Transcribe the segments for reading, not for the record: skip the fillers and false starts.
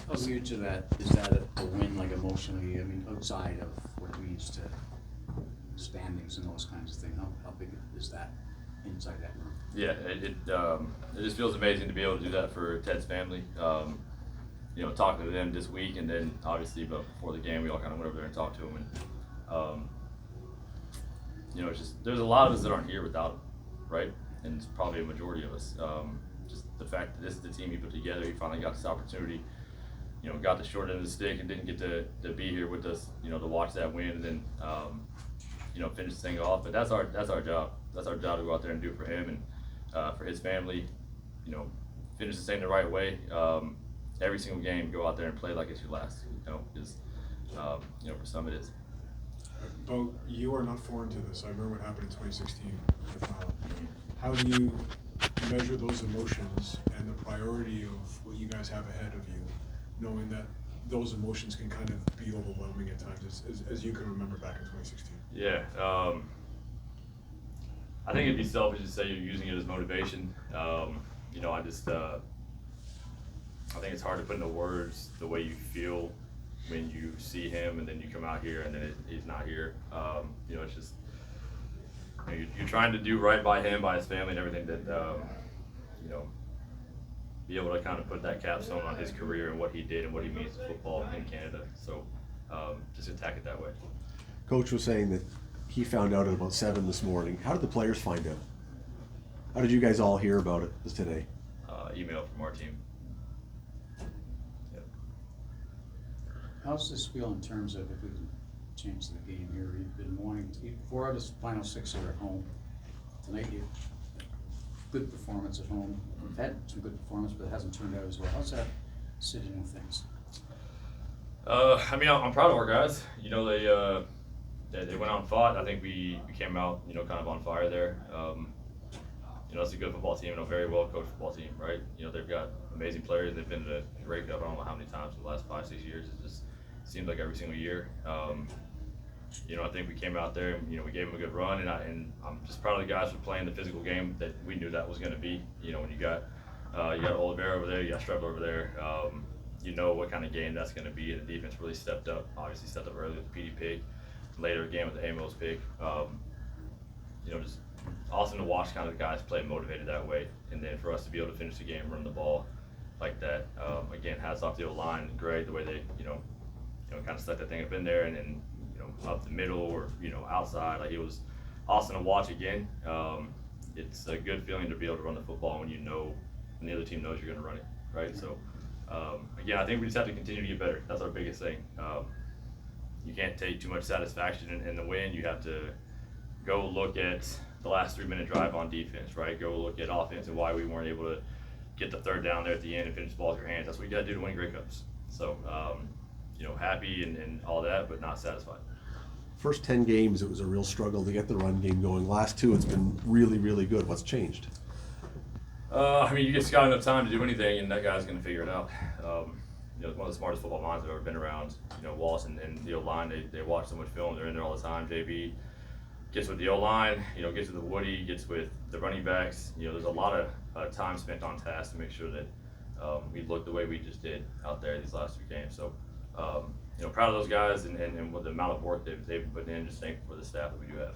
How huge of that, is that a win, like emotionally, I mean, outside of what it means to standings and those kinds of things, how big is that inside that room? Yeah, it just feels amazing to be able to do that for Ted's family. You know, talking to them this week, and then obviously, but before the game, we all kind of went over there and talked to them, and you know, it's just there's a lot of us that aren't here without him, right? And it's probably a majority of us. Just the fact that this is the team he put together, he finally got this opportunity. You know, got the short end of the stick and didn't get to be here with us. You know, to watch that win and then you know, finish this thing off. But that's our job. That's our job to go out there and do for him and for his family. You know, finish this thing the right way. Every single game, go out there and play like it's your last. You know, because you know, for some it is. Bo, you are not foreign to this. I remember what happened in 2016. How do you measure those emotions and the priority of what you guys have ahead of you, knowing that those emotions can kind of be overwhelming at times, as you can remember back in 2016? Yeah, I think it'd be selfish to say you're using it as motivation. You know, I think it's hard to put into words the way you feel when you see him and then you come out here and then he's not here. You know, it's just, you know, you're trying to do right by him, by his family and everything that, you know, be able to kind of put that capstone on his career and what he did and what he means to football in Canada. So just attack it that way. Coach was saying that he found out at about 7 this morning. How did the players find out? How did you guys all hear about it today? Email from our team. Yep. How's this feel in terms of, if we can change the game here, you've been wanting to, 4 out of the final 6 are at home. Tonight you good performance at home. We've had some good performance, but it hasn't turned out as well. How's that sitting with things? I mean, I'm proud of our guys. You know, they went out and fought. I think we came out, you know, kind of on fire there. You know, it's a good football team and a very well coached football team, right? You know, they've got amazing players. They've been to a Grey Cup I don't know how many times in the last 5-6 years. It just seems like every single year. You know, I think we came out there and, you know, we gave them a good run, and I'm just proud of the guys for playing the physical game that we knew that was going to be. You know, when you got Oliveira over there, you got Strebler over there, you know what kind of game that's going to be, and the defense really stepped up. Obviously stepped up early with the PD pick, later game with the Amos pick. You know, just awesome to watch kind of the guys play motivated that way, and then for us to be able to finish the game, run the ball like that. Again, hats off the O-line, Greg, the way they, you know, kind of set that thing up in there, and you know, up the middle or, you know, outside. Like, it was awesome to watch again. It's a good feeling to be able to run the football when you know, when the other team knows you're going to run it, right? So, again, I think we just have to continue to get better. That's our biggest thing. You can't take too much satisfaction in the win. You have to go look at the last 3-minute drive on defense, right? Go look at offense and why we weren't able to get the third down there at the end and finish the ball with your hands. That's what you got to do to win Grey Cups. So, you know, happy and all that, but not satisfied. First 10 games, it was a real struggle to get the run game going. Last 2, it's been really, really good. What's changed? I mean, you just got enough time to do anything, and that guy's going to figure it out. You know, one of the smartest football minds I've ever been around. You know, Wallace and the O-line, they watch so much film. They're in there all the time. JB gets with the O-line, you know, gets with the Woody, gets with the running backs. You know, there's a lot of time spent on task to make sure that we look the way we just did out there these last 2 games. So, you know, proud of those guys and with the amount of work they've been putting in. Just thankful for the staff that we do have.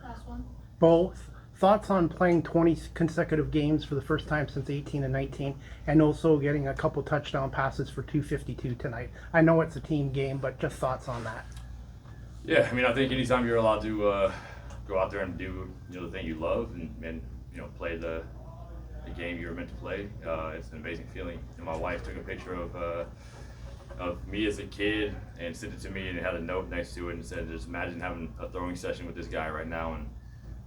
Last one. Bo, thoughts on playing 20 consecutive games for the first time since 18 and 19, and also getting a couple touchdown passes for 252 tonight? I know it's a team game, but just thoughts on that. Yeah, I mean, I think anytime you're allowed to go out there and do, you know, the thing you love and you know, play the game you were meant to play, it's an amazing feeling. And my wife took a picture of me as a kid and sent it to me, and it had a note next to it and said, just imagine having a throwing session with this guy right now and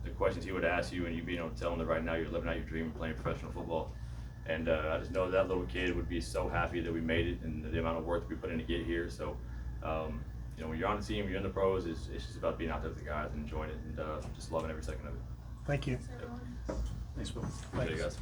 the questions he would ask you, and you being able to tell him that right now you're living out your dream of playing professional football. And I just know that little kid would be so happy that we made it and the amount of work that we put in to get here. So, you know, when you're on the team, you're in the pros, it's just about being out there with the guys and enjoying it and just loving every second of it. Thank you. Yep. Thanks, Bill. Appreciate it, guys.